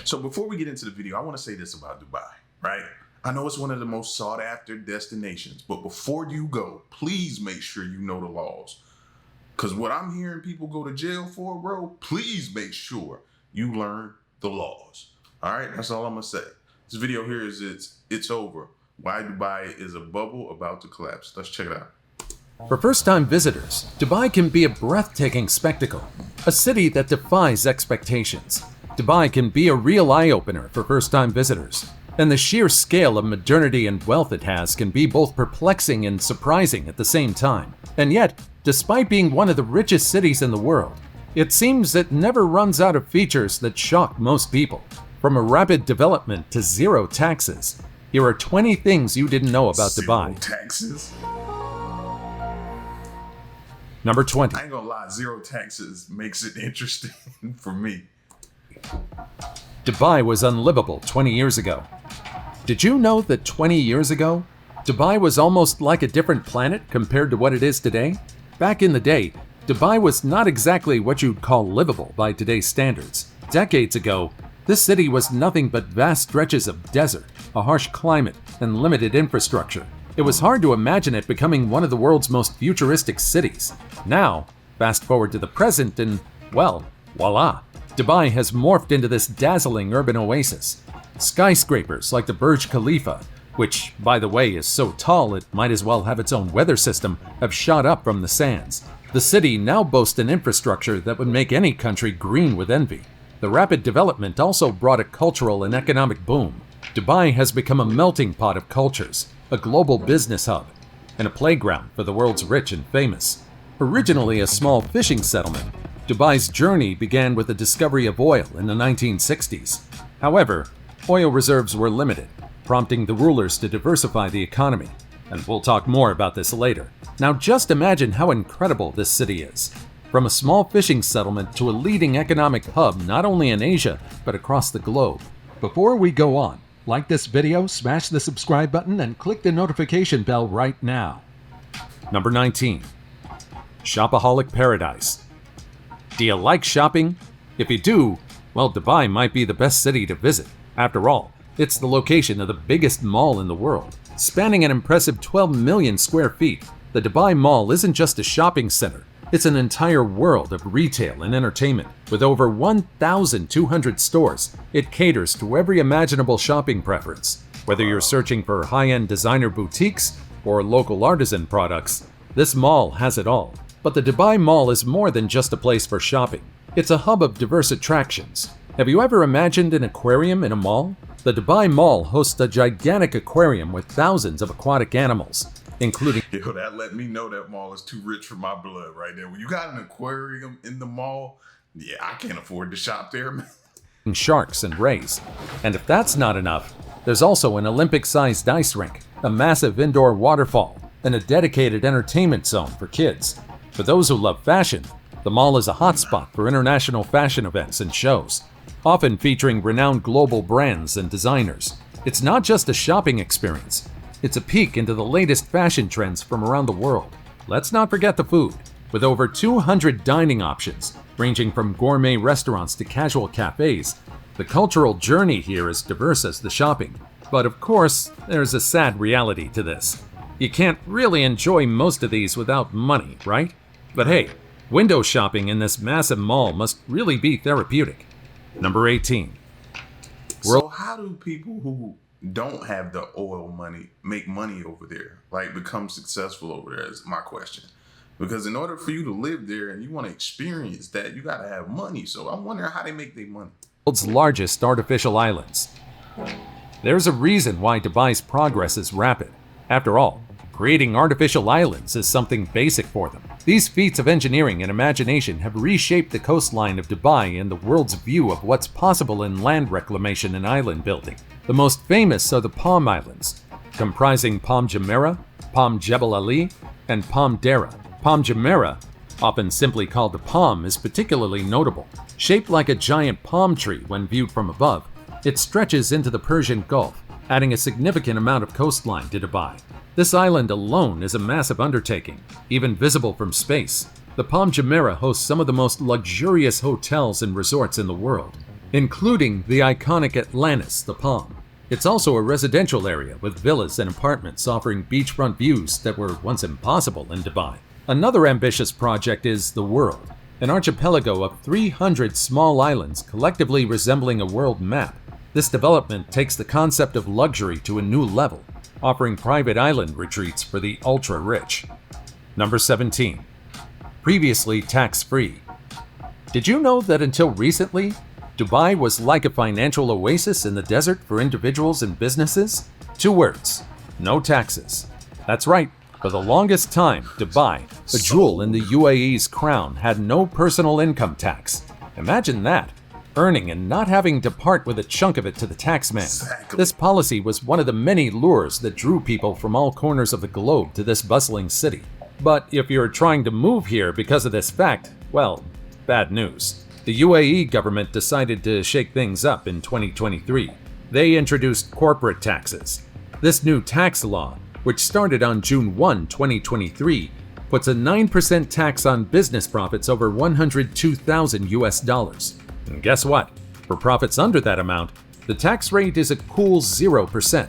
So before we get into the video, I want to say this about Dubai, right? I know it's one of the most sought after destinations, but before you go, please make sure you know the laws. Because what I'm hearing people go to jail for, bro, please make sure you learn the laws. All right, that's all I'm gonna say. This video here is it's over. Why Dubai is a bubble about to collapse. Let's check it out. For first-time visitors, Dubai can be a breathtaking spectacle, a city that defies expectations. Dubai can be a real eye-opener for first-time visitors, and the sheer scale of modernity and wealth it has can be both perplexing and surprising at the same time. And yet, despite being one of the richest cities in the world, it seems it never runs out of features that shock most people. From a rapid development to zero taxes, here are 20 things you didn't know about Dubai. Zero taxes? Number 20. I ain't gonna lie, zero taxes makes it interesting for me. Dubai was unlivable 20 years ago. Did you know that 20 years ago, Dubai was almost like a different planet compared to what it is today? Back in the day, Dubai was not exactly what you'd call livable by today's standards. Decades ago, this city was nothing but vast stretches of desert, a harsh climate, and limited infrastructure. It was hard to imagine it becoming one of the world's most futuristic cities. Now, fast forward to the present and, well, voila, Dubai has morphed into this dazzling urban oasis. Skyscrapers like the Burj Khalifa, which, by the way, is so tall it might as well have its own weather system, have shot up from the sands. The city now boasts an infrastructure that would make any country green with envy. The rapid development also brought a cultural and economic boom. Dubai has become a melting pot of cultures, a global business hub, and a playground for the world's rich and famous. Originally a small fishing settlement, Dubai's journey began with the discovery of oil in the 1960s. However, oil reserves were limited, prompting the rulers to diversify the economy. And we'll talk more about this later. Now just imagine how incredible this city is. From a small fishing settlement to a leading economic hub not only in Asia, but across the globe. Before we go on, like this video, smash the subscribe button, and click the notification bell right now. Number 19. Shopaholic Paradise. Do you like shopping? If you do, well, Dubai might be the best city to visit. After all, it's the location of the biggest mall in the world. Spanning an impressive 12 million square feet, the Dubai Mall isn't just a shopping center. It's an entire world of retail and entertainment. With over 1,200 stores, it caters to every imaginable shopping preference. Whether you're searching for high-end designer boutiques or local artisan products, this mall has it all. But the Dubai Mall is more than just a place for shopping. It's a hub of diverse attractions. Have you ever imagined an aquarium in a mall? The Dubai Mall hosts a gigantic aquarium with thousands of aquatic animals, including... Yo, that let me know that mall is too rich for my blood right there. When you got an aquarium in the mall, yeah, I can't afford to shop there, man. Sharks and rays. And if that's not enough, there's also an Olympic-sized ice rink, a massive indoor waterfall, and a dedicated entertainment zone for kids. For those who love fashion, the mall is a hotspot for international fashion events and shows, often featuring renowned global brands and designers. It's not just a shopping experience. It's a peek into the latest fashion trends from around the world. Let's not forget the food. With over 200 dining options, ranging from gourmet restaurants to casual cafes, the cultural journey here is diverse as the shopping. But of course, there's a sad reality to this. You can't really enjoy most of these without money, right? But hey, window shopping in this massive mall must really be therapeutic. Number 18. So how do people who don't have the oil money make money over there, like become successful over there, is my question. Because in order for you to live there and you want to experience that, you got to have money. So I'm wondering how they make their money. World's largest artificial islands. There's a reason why Dubai's progress is rapid. After all, creating artificial islands is something basic for them. These feats of engineering and imagination have reshaped the coastline of Dubai and the world's view of what's possible in land reclamation and island building. The most famous are the Palm Islands, comprising Palm Jumeirah, Palm Jebel Ali, and Palm Dara. Palm Jumeirah, often simply called the Palm, is particularly notable. Shaped like a giant palm tree when viewed from above, it stretches into the Persian Gulf, adding a significant amount of coastline to Dubai. This island alone is a massive undertaking, even visible from space. The Palm Jumeirah hosts some of the most luxurious hotels and resorts in the world. including the iconic Atlantis, the Palm. It's also a residential area with villas and apartments offering beachfront views that were once impossible in Dubai. Another ambitious project is the World, an archipelago of 300 small islands collectively resembling a world map. This development takes the concept of luxury to a new level, offering private island retreats for the ultra-rich. Number 17. Previously tax-free. Did you know that until recently, Dubai was like a financial oasis in the desert for individuals and businesses? 2 words: no taxes. That's right. For the longest time, Dubai, a jewel in the UAE's crown, had no personal income tax. Imagine that, earning and not having to part with a chunk of it to the taxman. Exactly. This policy was one of the many lures that drew people from all corners of the globe to this bustling city. But if you're trying to move here because of this fact, well, bad news. The UAE government decided to shake things up in 2023. They introduced corporate taxes. This new tax law, which started on June 1, 2023, puts a 9% tax on business profits over $102,000 US. And guess what? For profits under that amount, the tax rate is a cool 0%.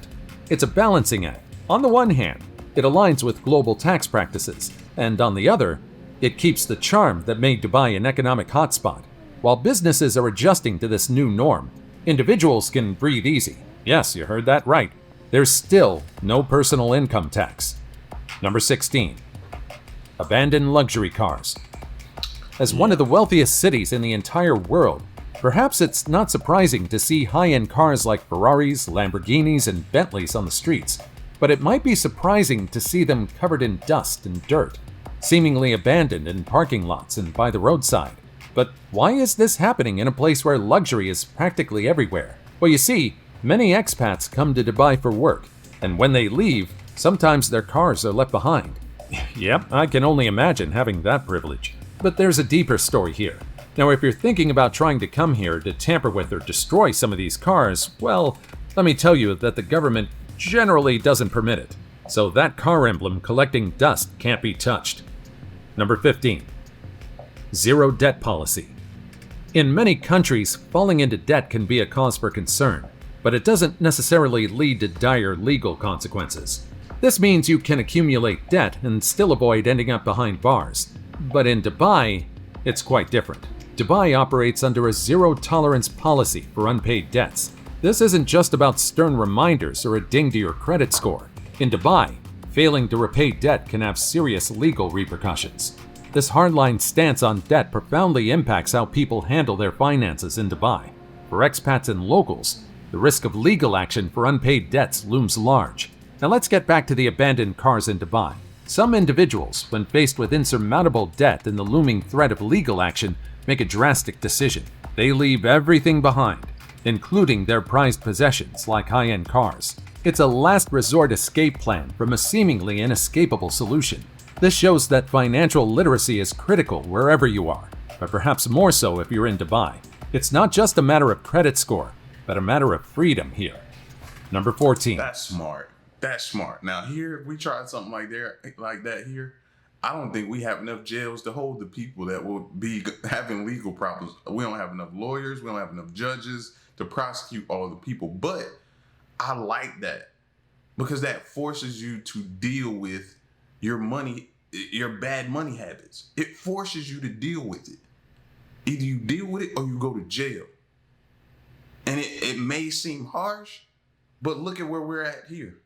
It's a balancing act. On the one hand, it aligns with global tax practices, and on the other, it keeps the charm that made Dubai an economic hotspot. While businesses are adjusting to this new norm, individuals can breathe easy. Yes, you heard that right. There's still no personal income tax. Number 16. Abandoned luxury cars. As one of the wealthiest cities in the entire world, perhaps it's not surprising to see high-end cars like Ferraris, Lamborghinis, and Bentleys on the streets, but it might be surprising to see them covered in dust and dirt, seemingly abandoned in parking lots and by the roadside. But why is this happening in a place where luxury is practically everywhere? Well, you see, many expats come to Dubai for work, and when they leave, sometimes their cars are left behind. Yep, I can only imagine having that privilege. But there's a deeper story here. Now, if you're thinking about trying to come here to tamper with or destroy some of these cars, well, let me tell you that the government generally doesn't permit it. So that car emblem collecting dust can't be touched. Number 15. Zero debt policy. In many countries, falling into debt can be a cause for concern, but it doesn't necessarily lead to dire legal consequences. This means you can accumulate debt and still avoid ending up behind bars. But in Dubai, it's quite different. Dubai operates under a zero-tolerance policy for unpaid debts. This isn't just about stern reminders or a ding to your credit score. In Dubai, failing to repay debt can have serious legal repercussions. This hardline stance on debt profoundly impacts how people handle their finances in Dubai. For expats and locals, the risk of legal action for unpaid debts looms large. Now let's get back to the abandoned cars in Dubai. Some individuals, when faced with insurmountable debt and the looming threat of legal action, make a drastic decision. They leave everything behind, including their prized possessions like high-end cars. It's a last resort escape plan from a seemingly inescapable solution. This shows that financial literacy is critical wherever you are, but perhaps more so if you're in Dubai. It's not just a matter of credit score, but a matter of freedom here. Number 14. That's smart. That's smart. Now here, if we tried something like that here, I don't think we have enough jails to hold the people that will be having legal problems. We don't have enough lawyers. We don't have enough judges to prosecute all the people. But I like that because that forces you to deal with your money, your bad money habits. It forces you to deal with it. Either you deal with it or you go to jail. And it may seem harsh, but look at where we're at here.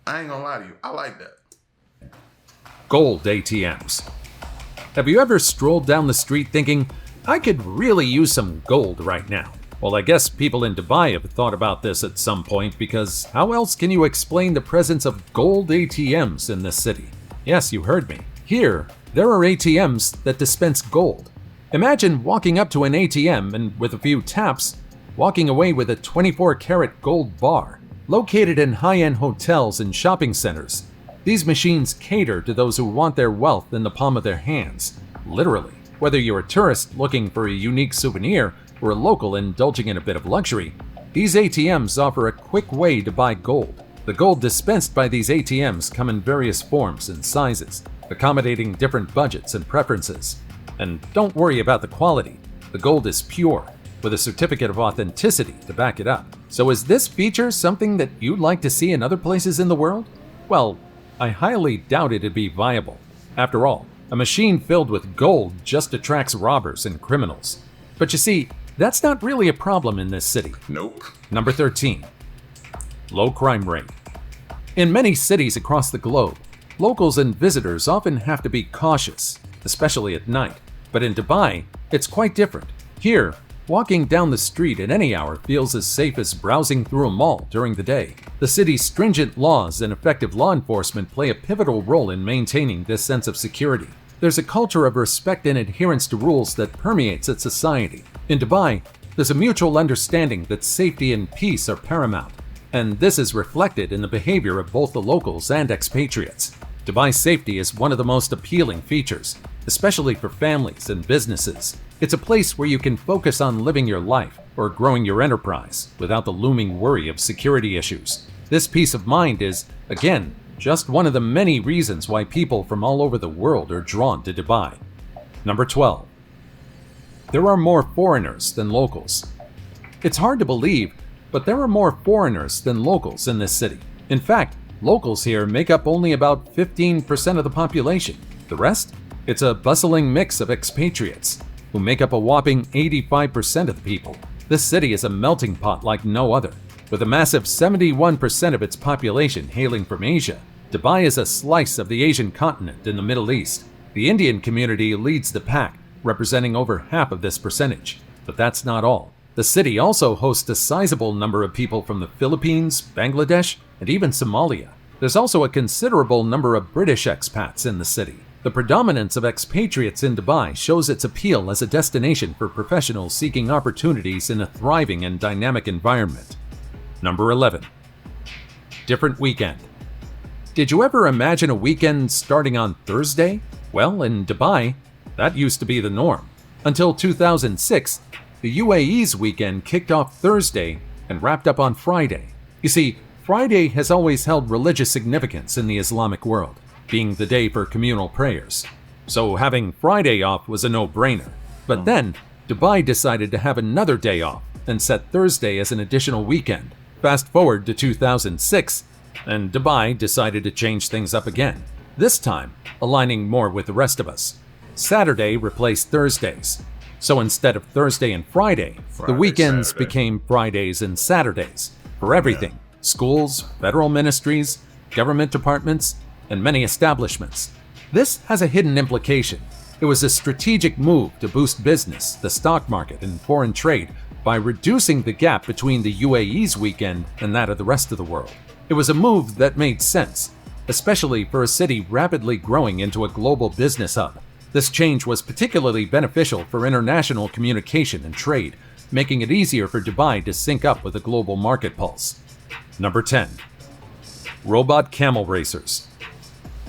I ain't gonna lie to you. I like that. Gold ATMs. Have you ever strolled down the street thinking, I could really use some gold right now? Well, I guess people in Dubai have thought about this at some point because how else can you explain the presence of gold ATMs in this city? Yes, you heard me. Here, there are ATMs that dispense gold. Imagine walking up to an ATM and with a few taps, walking away with a 24-karat gold bar. Located in high-end hotels and shopping centers, these machines cater to those who want their wealth in the palm of their hands, literally. Whether you're a tourist looking for a unique souvenir or a local indulging in a bit of luxury, these ATMs offer a quick way to buy gold. The gold dispensed by these ATMs come in various forms and sizes, accommodating different budgets and preferences. And don't worry about the quality. The gold is pure, with a certificate of authenticity to back it up. So is this feature something that you'd like to see in other places in the world? Well, I highly doubt it'd be viable. After all, a machine filled with gold just attracts robbers and criminals. But you see, that's not really a problem in this city. Nope. Number 13. Low crime rate. In many cities across the globe, locals and visitors often have to be cautious, especially at night. But in Dubai, it's quite different. Here, walking down the street at any hour feels as safe as browsing through a mall during the day. The city's stringent laws and effective law enforcement play a pivotal role in maintaining this sense of security. There's a culture of respect and adherence to rules that permeates its society. In Dubai, there's a mutual understanding that safety and peace are paramount, and this is reflected in the behavior of both the locals and expatriates. Dubai's safety is one of the most appealing features, especially for families and businesses. It's a place where you can focus on living your life or growing your enterprise without the looming worry of security issues. This peace of mind is, again, just one of the many reasons why people from all over the world are drawn to Dubai. Number 12. There are more foreigners than locals. It's hard to believe, but there are more foreigners than locals in this city. In fact, locals here make up only about 15% of the population. The rest? It's a bustling mix of expatriates, who make up a whopping 85% of the people. This city is a melting pot like no other. With a massive 71% of its population hailing from Asia, Dubai is a slice of the Asian continent in the Middle East. The Indian community leads the pack, representing over half of this percentage. But that's not all. The city also hosts a sizable number of people from the Philippines, Bangladesh, and even Somalia. There's also a considerable number of British expats in the city. The predominance of expatriates in Dubai shows its appeal as a destination for professionals seeking opportunities in a thriving and dynamic environment. Number 11. Different weekend. Did you ever imagine a weekend starting on Thursday? Well, in Dubai, that used to be the norm. Until 2006, the UAE's weekend kicked off Thursday and wrapped up on Friday. You see, Friday has always held religious significance in the Islamic world, being the day for communal prayers. So having Friday off was a no-brainer. But then, Dubai decided to have another day off and set Thursday as an additional weekend. Fast forward to 2006, and Dubai decided to change things up again, this time aligning more with the rest of us. Saturday replaced Thursdays. So instead of Thursday and Friday, the weekends Saturday. became Fridays and Saturdays for everything. Schools, federal ministries, government departments, and many establishments. This has a hidden implication. It was a strategic move to boost business, the stock market, and foreign trade by reducing the gap between the UAE's weekend and that of the rest of the world. It was a move that made sense, especially for a city rapidly growing into a global business hub. This change was particularly beneficial for international communication and trade, making it easier for Dubai to sync up with the global market pulse. Number 10. Robot camel racers.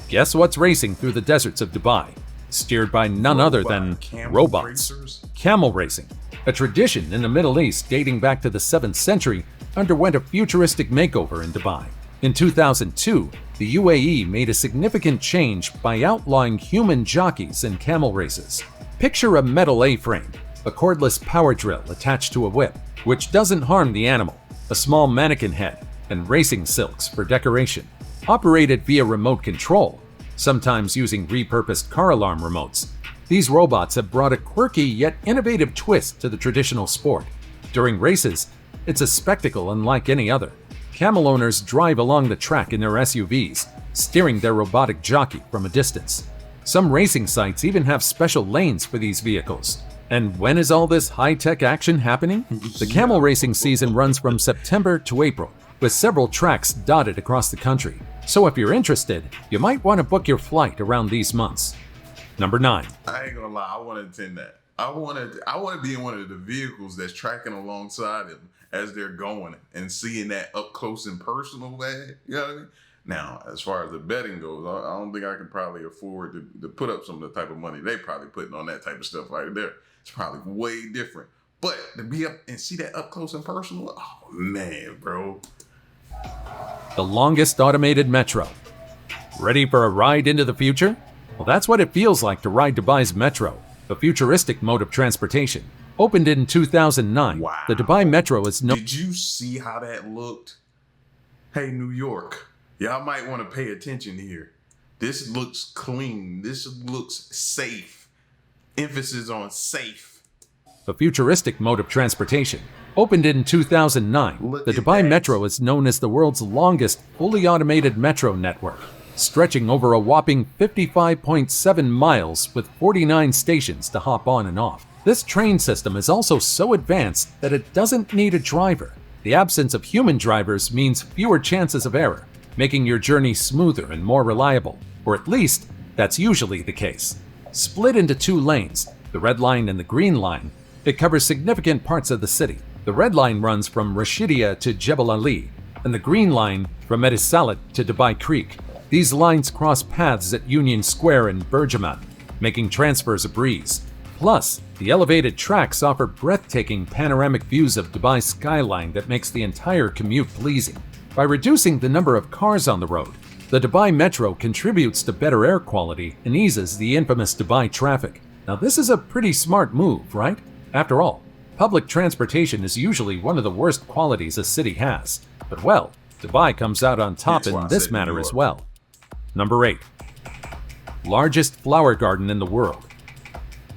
Guess what's racing through the deserts of Dubai? Steered by none other than robots. Camel racing, a tradition in the Middle East dating back to the 7th century, underwent a futuristic makeover in Dubai. In 2002, the UAE made a significant change by outlawing human jockeys in camel races. Picture a metal A-frame, a cordless power drill attached to a whip, which doesn't harm the animal, a small mannequin head, and racing silks for decoration. Operated via remote control, sometimes using repurposed car alarm remotes, these robots have brought a quirky yet innovative twist to the traditional sport. During races, it's a spectacle unlike any other. Camel owners drive along the track in their SUVs, steering their robotic jockey from a distance. Some racing sites even have special lanes for these vehicles. And when is all this high-tech action happening? The camel racing season runs from September to April, with several tracks dotted across the country. So if you're interested, you might want to book your flight around these months. Number 9. I ain't gonna lie, I want to attend that. I want to be in one of the vehicles that's tracking alongside them as they're going and seeing that up close and personal, man. You know what I mean? Now, as far as the betting goes, I don't think I could probably afford to put up some of the type of money they probably putting on that type of stuff right there. It's probably way different. But to be up and see that up close and personal, oh man, bro. The longest automated metro. Ready for a ride into the future? Well, that's what it feels like to ride Dubai's metro, a futuristic mode of transportation. Opened in 2009, Wow. the Dubai Metro is known. Did you see how that looked? Hey, New York, y'all might want to pay attention here. This looks clean. This looks safe. Emphasis on safe. A futuristic mode of transportation. Opened in 2009, Look the at Dubai that. Metro is known as the world's longest fully automated metro network, stretching over a whopping 55.7 miles with 49 stations to hop on and off. This train system is also so advanced that it doesn't need a driver. The absence of human drivers means fewer chances of error, making your journey smoother and more reliable, or at least that's usually the case. Split into two lanes, the red line and the green line, it covers significant parts of the city. The red line runs from Rashidia to Jebel Ali, and the green line from Etisalat to Dubai Creek. These lines cross paths at Union Square and Bergama, making transfers a breeze. Plus, the elevated tracks offer breathtaking panoramic views of Dubai's skyline that makes the entire commute pleasing. By reducing the number of cars on the road, the Dubai Metro contributes to better air quality and eases the infamous Dubai traffic. Now this is a pretty smart move, right? After all, public transportation is usually one of the worst qualities a city has. But well, Dubai comes out on top That's why in I this said New matter York. as well. Number 8. Largest flower garden in the world.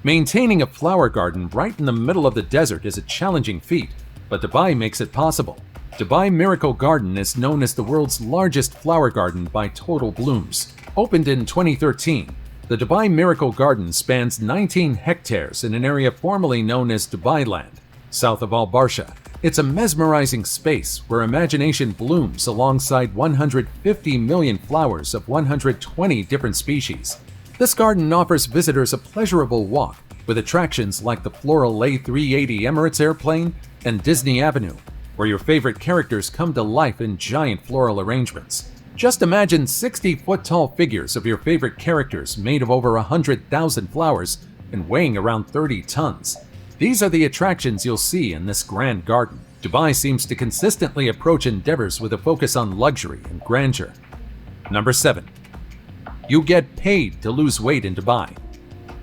Maintaining a flower garden right in the middle of the desert is a challenging feat, but Dubai makes it possible. Dubai Miracle Garden is known as the world's largest flower garden by total blooms. Opened in 2013, the Dubai Miracle Garden spans 19 hectares in an area formerly known as Dubai Land, south of Al Barsha. It's a mesmerizing space where imagination blooms alongside 150 million flowers of 120 different species. This garden offers visitors a pleasurable walk with attractions like the floral A380 Emirates airplane and Disney Avenue, where your favorite characters come to life in giant floral arrangements. Just imagine 60-foot-tall figures of your favorite characters made of over 100,000 flowers and weighing around 30 tons. These are the attractions you'll see in this grand garden. Dubai seems to consistently approach endeavors with a focus on luxury and grandeur. Number 7. You get paid to lose weight in Dubai.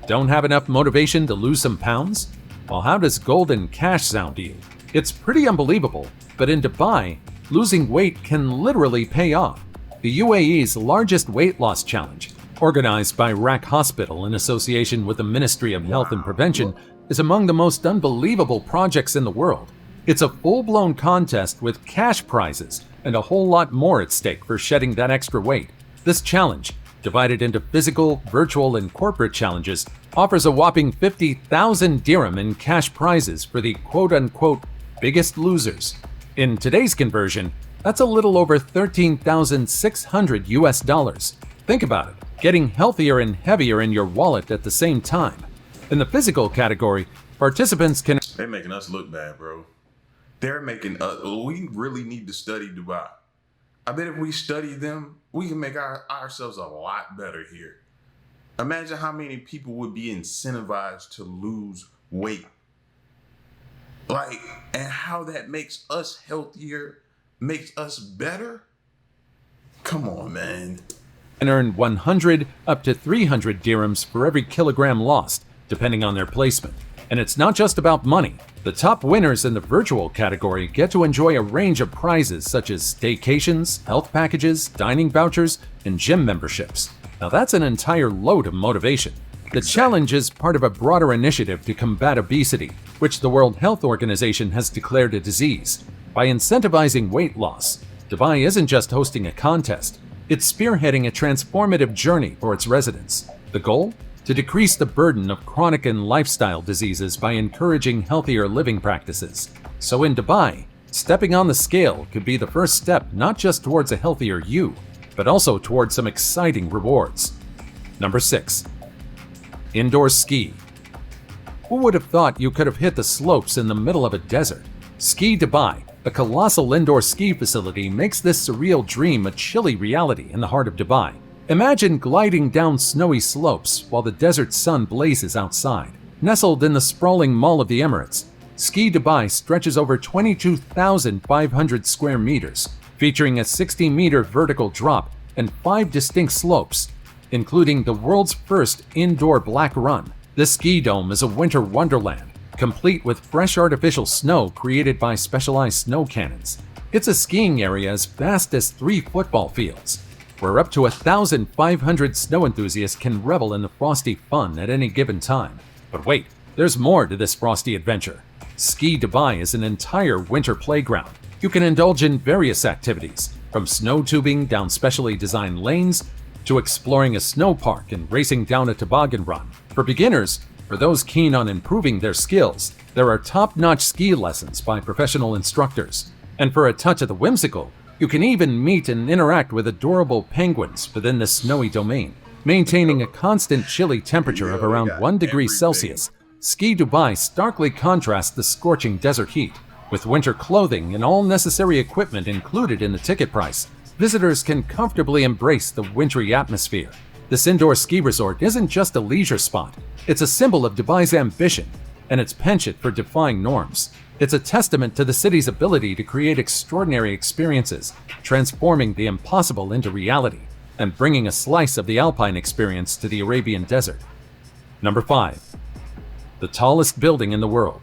Don't have enough motivation to lose some pounds? Well, how does golden cash sound to you? It's pretty unbelievable, but in Dubai, losing weight can literally pay off. The UAE's largest weight loss challenge, organized by RAK Hospital in association with the Ministry of Health and Prevention, is among the most unbelievable projects in the world. It's a full-blown contest with cash prizes and a whole lot more at stake for shedding that extra weight. This challenge, divided into physical, virtual, and corporate challenges, offers a whopping 50,000 dirham in cash prizes for the quote-unquote biggest losers. In today's conversion, that's a little over $13,600 US. Think about it, getting healthier and heavier in your wallet at the same time. In the physical category, participants can... They're making us look bad, bro. They're making us... We really need to study Dubai. I bet if we study them, we can make ourselves a lot better here. Imagine how many people would be incentivized to lose weight. And how that makes us healthier, makes us better. Come on, man. and earn 100 up to 300 dirhams for every kilogram lost, depending on their placement. And it's not just about money. The top winners in the virtual category get to enjoy a range of prizes such as staycations, health packages, dining vouchers, and gym memberships. Now that's an entire load of motivation. The challenge is part of a broader initiative to combat obesity, which the World Health Organization has declared a disease. By incentivizing weight loss, Dubai isn't just hosting a contest, it's spearheading a transformative journey for its residents. The goal? To decrease the burden of chronic and lifestyle diseases by encouraging healthier living practices. So in Dubai, stepping on the scale could be the first step not just towards a healthier you, but also towards some exciting rewards. Number 6. Indoor ski. Who would have thought you could have hit the slopes in the middle of a desert? Ski Dubai, a colossal indoor ski facility, makes this surreal dream a chilly reality in the heart of Dubai. Imagine gliding down snowy slopes while the desert sun blazes outside. Nestled in the sprawling Mall of the Emirates, Ski Dubai stretches over 22,500 square meters, featuring a 60-meter vertical drop and 5 distinct slopes, including the world's first indoor black run. This ski dome is a winter wonderland, complete with fresh artificial snow created by specialized snow cannons. It's a skiing area as vast as 3 football fields, where up to 1,500 snow enthusiasts can revel in the frosty fun at any given time. But wait, there's more to this frosty adventure. Ski Dubai is an entire winter playground. You can indulge in various activities, from snow tubing down specially designed lanes to exploring a snow park and racing down a toboggan run. For beginners, for those keen on improving their skills, there are top-notch ski lessons by professional instructors. And for a touch of the whimsical, you can even meet and interact with adorable penguins within the snowy domain. Maintaining a constant chilly temperature of around 1 degree Celsius, Ski Dubai starkly contrasts the scorching desert heat. With winter clothing and all necessary equipment included in the ticket price, visitors can comfortably embrace the wintry atmosphere. This indoor ski resort isn't just a leisure spot, it's a symbol of Dubai's ambition and its penchant for defying norms. It's a testament to the city's ability to create extraordinary experiences, transforming the impossible into reality, and bringing a slice of the alpine experience to the Arabian desert. Number 5. The tallest building in the world.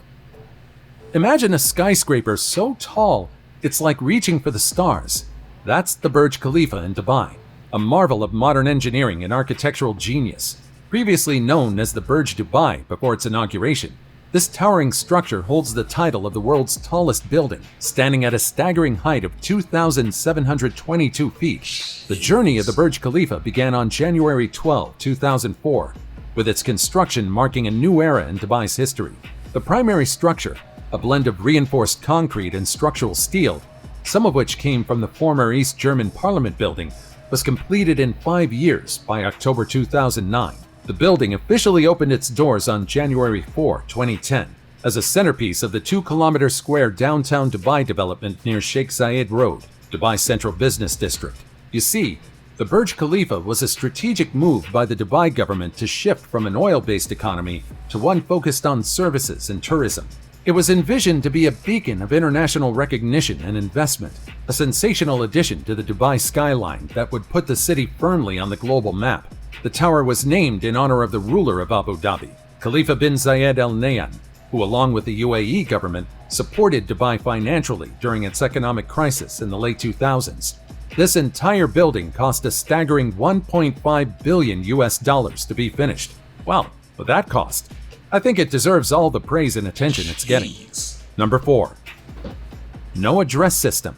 Imagine a skyscraper so tall, it's like reaching for the stars. That's the Burj Khalifa in Dubai, a marvel of modern engineering and architectural genius. Previously known as the Burj Dubai before its inauguration, this towering structure holds the title of the world's tallest building, standing at a staggering height of 2,722 feet. The journey of the Burj Khalifa began on January 12, 2004, with its construction marking a new era in Dubai's history. The primary structure, a blend of reinforced concrete and structural steel, some of which came from the former East German Parliament building, was completed in 5 years by October 2009. The building officially opened its doors on January 4, 2010, as a centerpiece of the 2-kilometer square downtown Dubai development near Sheikh Zayed Road, Dubai's central business district. You see, the Burj Khalifa was a strategic move by the Dubai government to shift from an oil-based economy to one focused on services and tourism. It was envisioned to be a beacon of international recognition and investment, a sensational addition to the Dubai skyline that would put the city firmly on the global map. The tower was named in honor of the ruler of Abu Dhabi, Khalifa bin Zayed Al Nahyan, who along with the UAE government supported Dubai financially during its economic crisis in the late 2000s. This entire building cost a staggering $1.5 billion to be finished. Well, with that cost, I think it deserves all the praise and attention it's getting. Number 4. No address system.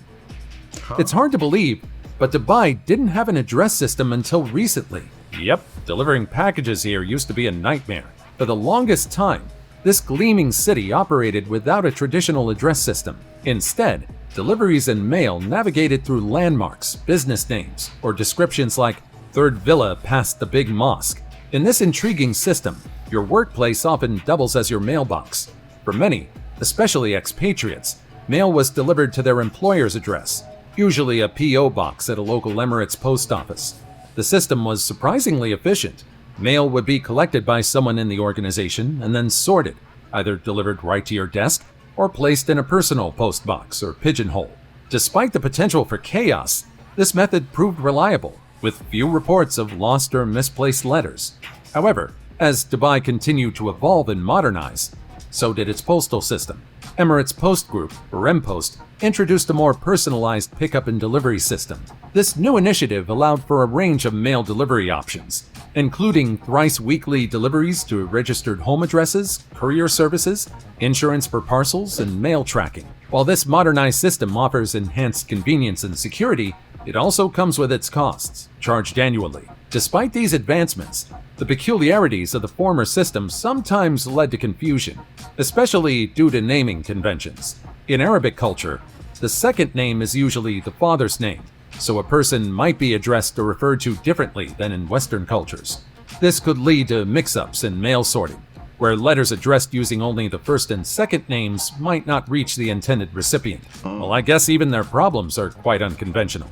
It's hard to believe, but Dubai didn't have an address system until recently. Yep, delivering packages here used to be a nightmare. For the longest time, this gleaming city operated without a traditional address system. Instead, deliveries and mail navigated through landmarks, business names, or descriptions like third villa past the big mosque. In this intriguing system, your workplace often doubles as your mailbox. For many, especially expatriates, mail was delivered to their employer's address, usually a P.O. box at a local Emirates post office. The system was surprisingly efficient. Mail would be collected by someone in the organization and then sorted, either delivered right to your desk or placed in a personal post box or pigeonhole. Despite the potential for chaos, this method proved reliable, with few reports of lost or misplaced letters. However, as Dubai continued to evolve and modernize, so did its postal system. Emirates Post Group, or M-Post, introduced a more personalized pickup and delivery system. This new initiative allowed for a range of mail delivery options, including thrice weekly deliveries to registered home addresses, courier services, insurance for parcels, and mail tracking. While this modernized system offers enhanced convenience and security, it also comes with its costs, charged annually. Despite these advancements, the peculiarities of the former system sometimes led to confusion, especially due to naming conventions. In Arabic culture, the second name is usually the father's name, so a person might be addressed or referred to differently than in Western cultures. This could lead to mix-ups in mail sorting, where letters addressed using only the first and second names might not reach the intended recipient. Well, I guess even their problems are quite unconventional.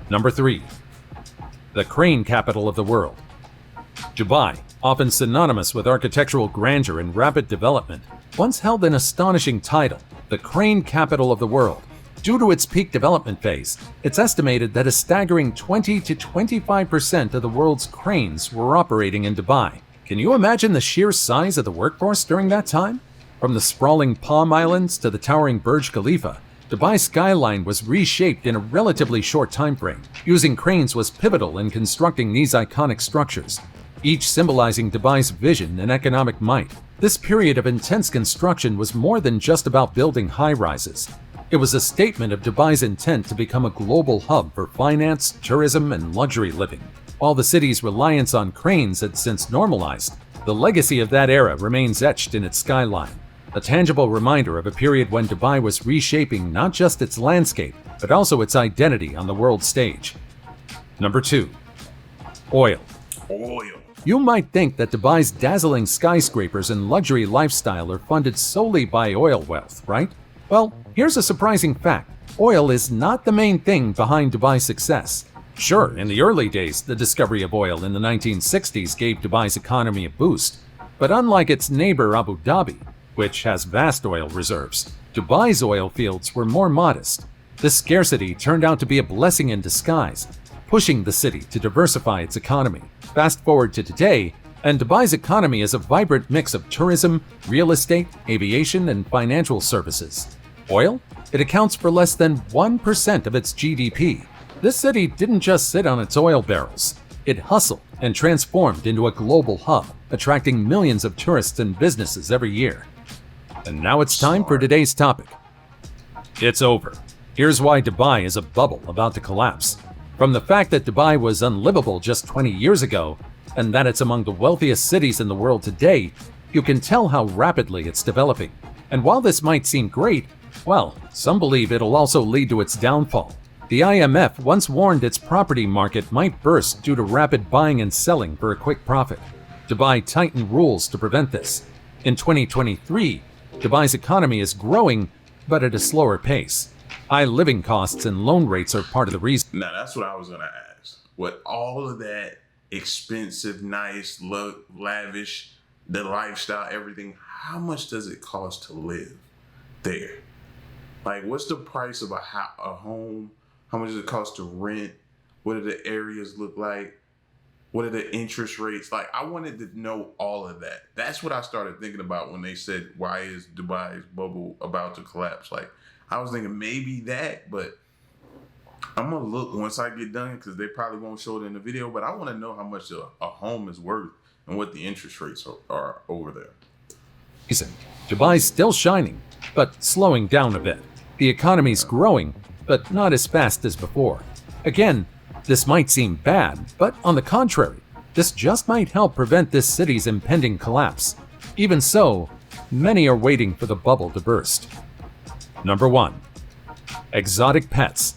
Number 3. The crane capital of the world. Dubai, often synonymous with architectural grandeur and rapid development, once held an astonishing title, the crane capital of the world. Due to its peak development phase, it's estimated that a staggering 20 to 25% of the world's cranes were operating in Dubai. Can you imagine the sheer size of the workforce during that time? From the sprawling Palm Islands to the towering Burj Khalifa, Dubai's skyline was reshaped in a relatively short time frame. Using cranes was pivotal in constructing these iconic structures, each symbolizing Dubai's vision and economic might. This period of intense construction was more than just about building high-rises. It was a statement of Dubai's intent to become a global hub for finance, tourism, and luxury living. While the city's reliance on cranes had since normalized, the legacy of that era remains etched in its skyline, a tangible reminder of a period when Dubai was reshaping not just its landscape, but also its identity on the world stage. Number 2. Oil. Oil. You might think that Dubai's dazzling skyscrapers and luxury lifestyle are funded solely by oil wealth, right? Well, here's a surprising fact. Oil is not the main thing behind Dubai's success. Sure, in the early days, the discovery of oil in the 1960s gave Dubai's economy a boost. But unlike its neighbor Abu Dhabi, which has vast oil reserves, Dubai's oil fields were more modest. This scarcity turned out to be a blessing in disguise, pushing the city to diversify its economy. Fast forward to today, and Dubai's economy is a vibrant mix of tourism, real estate, aviation, and financial services. Oil? It accounts for less than 1% of its GDP. This city didn't just sit on its oil barrels. It hustled and transformed into a global hub, attracting millions of tourists and businesses every year. And now it's time for today's topic. It's over. Here's why Dubai is a bubble about to collapse. From the fact that Dubai was unlivable just 20 years ago, and that it's among the wealthiest cities in the world today, you can tell how rapidly it's developing. And while this might seem great, well, some believe it'll also lead to its downfall. The IMF once warned its property market might burst due to rapid buying and selling for a quick profit. Dubai tightened rules to prevent this. In 2023, Dubai's economy is growing, but at a slower pace. High living costs and loan rates are part of the reason. Now, that's what I was going to ask. With all of that expensive, nice, lavish, the lifestyle, everything, how much does it cost to live there? Like, what's the price of a home? How much does it cost to rent? What do the areas look like? What are the interest rates? Like, I wanted to know all of that. That's what I started thinking about when they said, why is Dubai's bubble about to collapse? Like, I was thinking maybe that, but I'm going to look once I get done because they probably won't show it in the video, but I want to know how much a home is worth and what the interest rates are over there. Dubai's still shining, but slowing down a bit. The economy's growing, but not as fast as before. Again, this might seem bad, but on the contrary, this just might help prevent this city's impending collapse. Even so, many are waiting for the bubble to burst. Number 1. Exotic pets.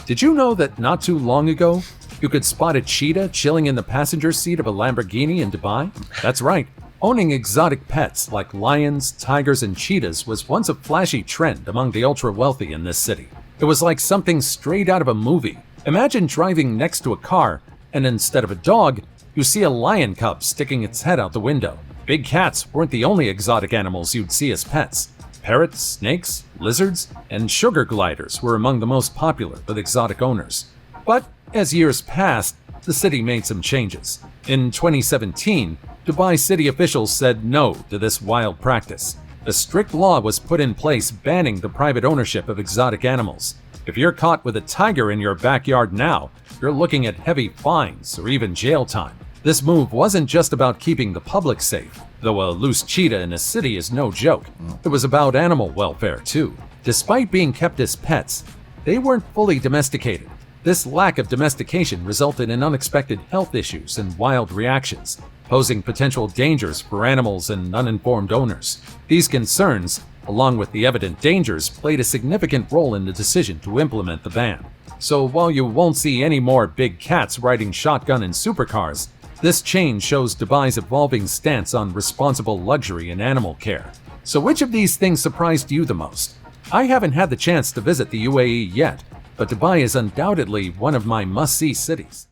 Did you know that not too long ago, you could spot a cheetah chilling in the passenger seat of a Lamborghini in Dubai? That's right. Owning exotic pets like lions, tigers, and cheetahs was once a flashy trend among the ultra-wealthy in this city. It was like something straight out of a movie. Imagine driving next to a car, and instead of a dog, you see a lion cub sticking its head out the window. Big cats weren't the only exotic animals you'd see as pets. Parrots, snakes, lizards, and sugar gliders were among the most popular with exotic owners. But as years passed, the city made some changes. In 2017, Dubai city officials said no to this wild practice. A strict law was put in place banning the private ownership of exotic animals. If you're caught with a tiger in your backyard now, you're looking at heavy fines or even jail time. This move wasn't just about keeping the public safe, though a loose cheetah in a city is no joke. It was about animal welfare too. Despite being kept as pets, they weren't fully domesticated. This lack of domestication resulted in unexpected health issues and wild reactions, posing potential dangers for animals and uninformed owners. These concerns, along with the evident dangers, played a significant role in the decision to implement the ban. So while you won't see any more big cats riding shotgun in supercars, this change shows Dubai's evolving stance on responsible luxury and animal care. So which of these things surprised you the most? I haven't had the chance to visit the UAE yet, but Dubai is undoubtedly one of my must-see cities.